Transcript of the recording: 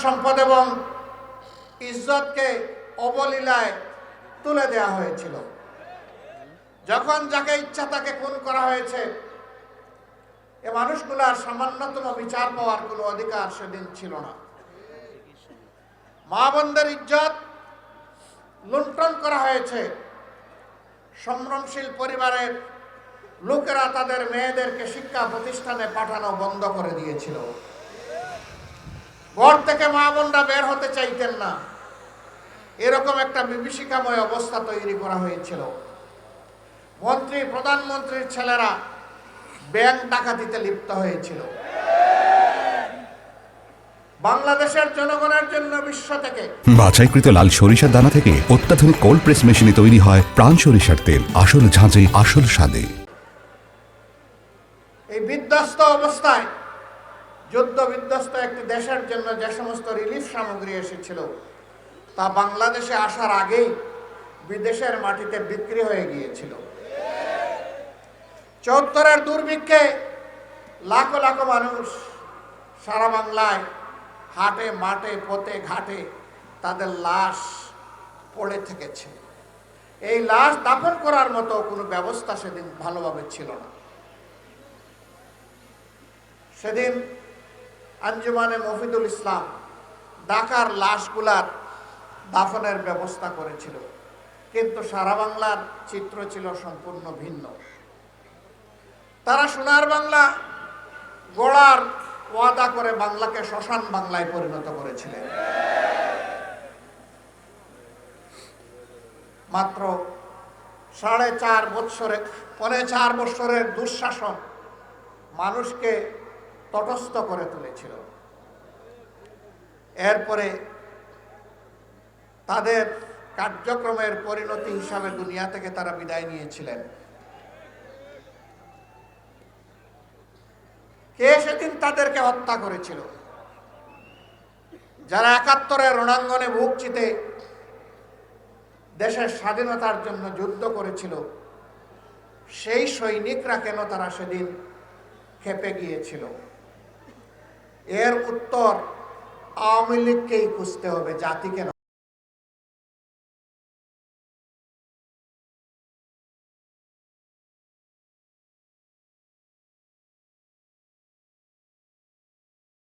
সম্পদ এবং ইজ্জতকে অবলীলায় তুলে দেওয়া হয়েছিল। যখন যাকে ইচ্ছা তাকে খুন করা হয়েছে, এ মানুষগুলার সামান্যতম বিচার পাওয়ার কোনো অধিকার সেদিন ছিল না। মা বোনদের ইজ্জত লুণ্ঠন করা হয়েছে। সম্ভ্রমশীল পরিবারের লোকেরা তাদের মেয়েদেরকে শিক্ষা প্রতিষ্ঠানে পাঠানো বন্ধ করে দিয়েছিল। ঘর থেকে মা বোনরা বের হতে চাইতেন না, এরকম একটা বিভীষিকাময় অবস্থা তৈরি করা হয়েছিল। মন্ত্রী প্রধানমন্ত্রীর ছেলেরা ব্যাংক ডাকাতিতে লিপ্ত হয়েছিল। বাংলাদেশের জনগণের জন্য বিশ্ব থেকে বাছাইকৃত লাল সরিষার দানা থেকে অত্যাধুনিক কোল্ড প্রেস মেশিনে তৈরি হয় প্রাণ সরিষার তেল, আসল ঝাঁঝে আসল স্বাদে। এই বিধ্বস্ত অবস্থায়, যুদ্ধ বিধ্বস্ত একটি দেশের জন্য যে সমস্ত রিলিফ সামগ্রী এসেছিল তা বাংলাদেশে আসার আগেই বিদেশের মাটিতে বিক্রি হয়ে গিয়েছিল। ৭৪-এর দুর্ভিক্ষে লাখো লাখো মানুষ সারা বাংলায় হাটে মাঠে পথে ঘাটে তাদের লাশ পড়ে থেকেছে। এই লাশ দাফন করার মতো কোনো ব্যবস্থা সেদিন ভালোভাবে ছিল না। সেদিন আঞ্জুমানে মফিদুল ইসলাম ঢাকার লাশগুলার দাফনের ব্যবস্থা করেছিল, কিন্তু সারা বাংলার চিত্র ছিল সম্পূর্ণ ভিন্ন। তারা সোনার বাংলা গড়ার ওয়াদা করে বাংলাকে শ্মশান বাংলায় পরিণত করেছিলেন। মাত্র 4.5 বছরের দুঃশাসন মানুষকে তটস্থ করে তুলেছিল। এরপরে তাদের কার্যক্রমের পরিণতি হিসাবে দুনিয়া থেকে তারা বিদায় নিয়েছিলেন। কে সেদিন তাদেরকে হত্যা করেছিল? যারা ৭১-এর রণাঙ্গনে বুক চিতে দেশের স্বাধীনতার জন্য যুদ্ধ করেছিল, সেই সৈনিকরা কেন তারা সেদিন খেপে গিয়েছিল? এর উত্তর আওয়ামী লীগকেই খুঁজতে হবে, জাতিকে।